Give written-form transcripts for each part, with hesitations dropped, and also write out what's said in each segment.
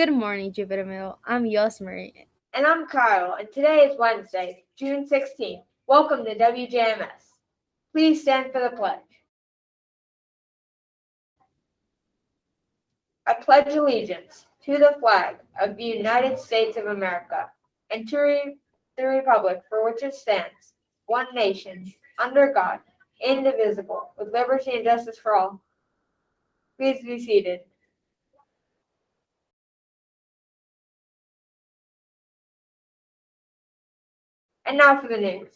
Good morning, Jupiter Middle. I'm Yosmary. And I'm Kyle, and today is Wednesday, June 16th. Welcome to WJMS. Please stand for the pledge. I pledge allegiance to the flag of the United States of America and to the republic for which it stands, one nation, under God, indivisible, with liberty and justice for all. Please be seated. And now for the news.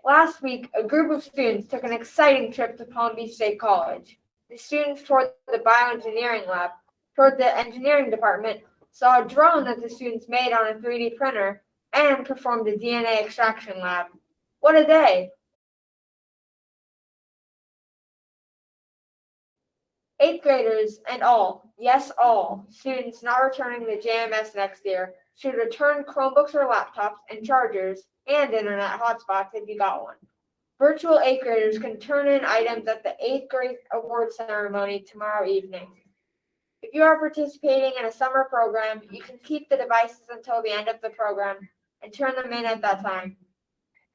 Last week, a group of students took an exciting trip to Palm Beach State College. The students toured the bioengineering lab, toured the engineering department, saw a drone that the students made on a 3D printer, and performed a DNA extraction lab. What a day! Eighth graders and all, yes all, students not returning to JMS next year should return Chromebooks or laptops and chargers and internet hotspots if you got one. Virtual eighth graders can turn in items at the 8th grade award ceremony tomorrow evening. If you are participating in a summer program, you can keep the devices until the end of the program and turn them in at that time.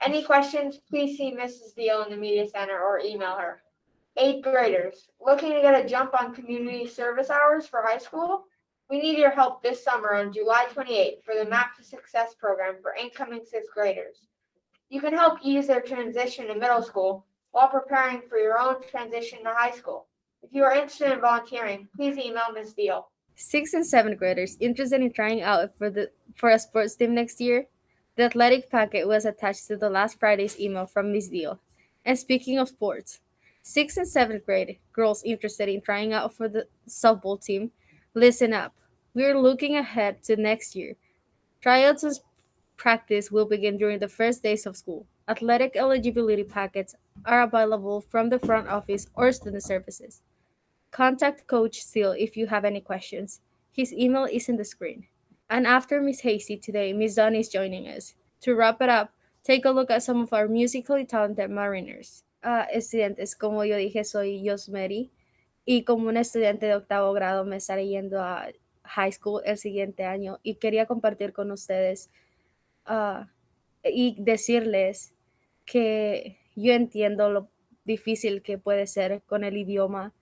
Any questions, please see Mrs. Deal in the Media Center or email her. 8th graders, looking to get a jump on community service hours for high school? We need your help this summer on July 28th for the Map to Success program for incoming 6th graders. You can help ease their transition to middle school while preparing for your own transition to high school. If you are interested in volunteering, please email Ms. Deal. 6th and 7th graders interested in trying out for a sports team next year? The athletic packet was attached to the last Friday's email from Ms. Deal. And speaking of sports, 6th and 7th grade girls interested in trying out for the softball team, listen up. We're looking ahead to next year. Tryouts and practice will begin during the first days of school. Athletic eligibility packets are available from the front office or student services. Contact Coach Steele if you have any questions. His email is in the screen. And after Miss Hasty today, Miss Dawn is joining us. To wrap it up, take a look at some of our musically talented Mariners. Estudiantes, como yo dije, soy Yosmeri y como una estudiante de octavo grado me estaré yendo a high school el siguiente año y quería compartir con ustedes y decirles que yo entiendo lo difícil que puede ser con el idioma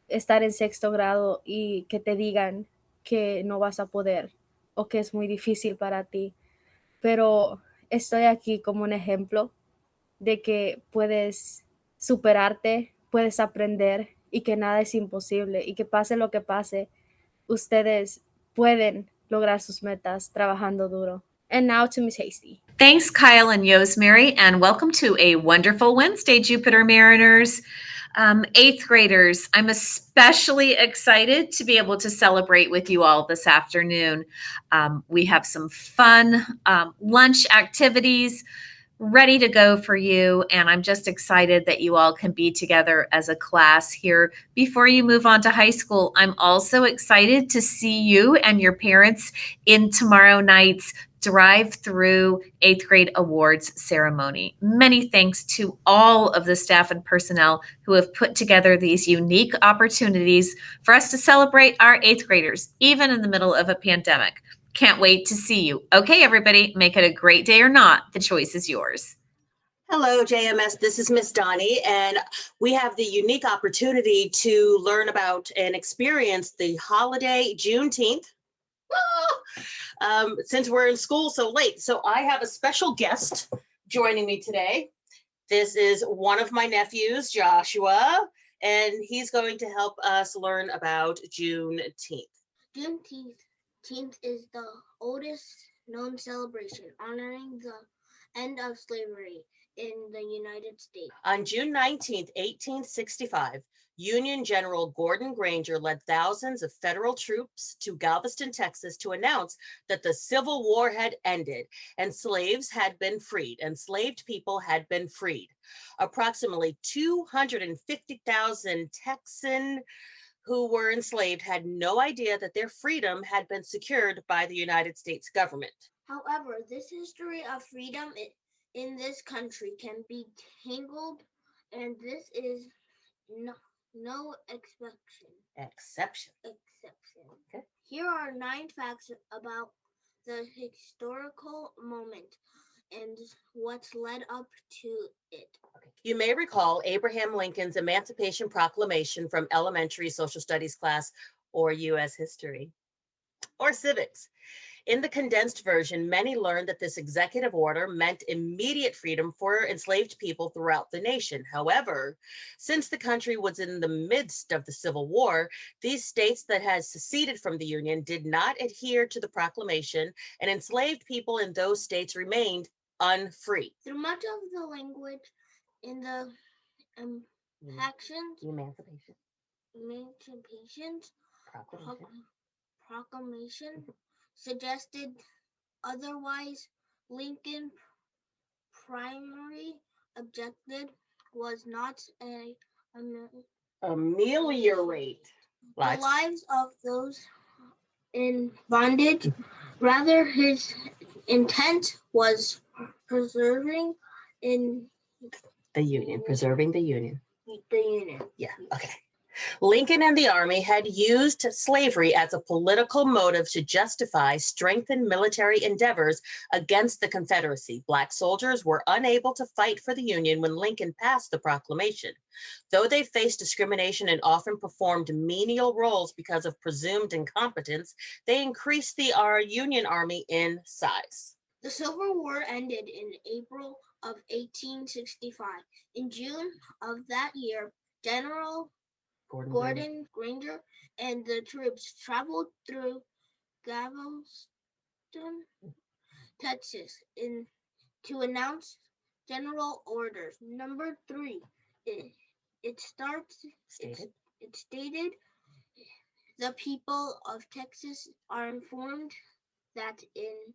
estar en sexto grado y que te digan que no vas a poder o que es muy difícil para ti. Pero estoy aquí como un ejemplo de que puedes superarte, puedes aprender y que nada es imposible y que pase lo que pase, ustedes pueden lograr sus metas trabajando duro. And now to Miss Hasty. Thanks, Kyle and Yosemary, and welcome to a wonderful Wednesday, Jupiter Mariners. 8th graders, I'm especially excited to be able to celebrate with you all this afternoon. We have some fun lunch activities ready to go for you, and I'm just excited that you all can be together as a class here before you move on to high school. I'm also excited to see you and your parents in tomorrow night's drive-through 8th grade awards ceremony. Many thanks to all of the staff and personnel who have put together these unique opportunities for us to celebrate our 8th graders, even in the middle of a pandemic. Can't wait to see you. Okay, everybody, make it a great day or not. The choice is yours. Hello, JMS. This is Miss Donnie, and we have the unique opportunity to learn about and experience the holiday Juneteenth. Since we're in school so late. So I have a special guest joining me today. This is one of my nephews, Joshua, and he's going to help us learn about Juneteenth. Juneteenth is the oldest known celebration honoring the end of slavery in the United States. On June 19th, 1865, Union General Gordon Granger led thousands of federal troops to Galveston, Texas, to announce that the Civil War had ended and slaves had been freed, enslaved people had been freed. Approximately 250,000 Texans who were enslaved had no idea that their freedom had been secured by the United States government. However, this history of freedom in this country can be tangled, and this is no exception. Exception. Okay. Here are 9 facts about the historical moment and what's led up to it. You may recall Abraham Lincoln's Emancipation Proclamation from elementary social studies class or U.S. history or civics. In the condensed version, many learned that this executive order meant immediate freedom for enslaved people throughout the nation. However, since the country was in the midst of the Civil War, these states that had seceded from the Union did not adhere to the proclamation, and enslaved people in those states remained unfree. Through much of the language in the actions, emancipations proclamation suggested otherwise. Lincoln's primary objective was not Ameliorate the lives of those in bondage. Rather, his intent was preserving the Union. the Union. Yeah, okay. Lincoln and the Army had used slavery as a political motive to justify strengthened military endeavors against the Confederacy. Black soldiers were unable to fight for the Union when Lincoln passed the proclamation. Though they faced discrimination and often performed menial roles because of presumed incompetence, they increased the Union Army in size. The Civil War ended in April of 1865. In June of that year, General Gordon Granger and the troops traveled through Galveston, Texas, to announce General Orders Number 3. It stated, the people of Texas are informed that in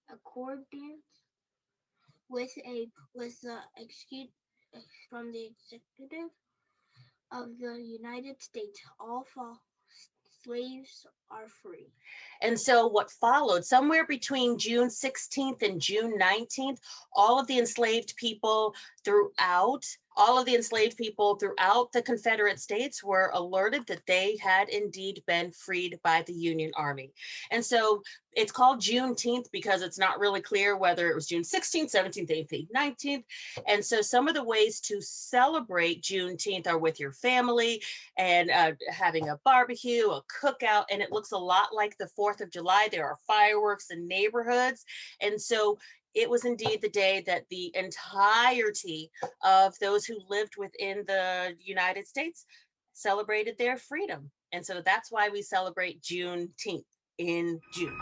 accordance with the from the executive of the United States, all slaves are free. And so what followed, somewhere between June 16th and June 19th, all of the enslaved people throughout the Confederate States were alerted that they had indeed been freed by the Union Army. And so it's called Juneteenth because it's not really clear whether it was June 16th, 17th, 18th, 19th. And so some of the ways to celebrate Juneteenth are with your family and having a barbecue, a cookout, and it looks a lot like the 4th of July. There are fireworks in neighborhoods. And so it was indeed the day that the entirety of those who lived within the United States celebrated their freedom. And so that's why we celebrate Juneteenth in June.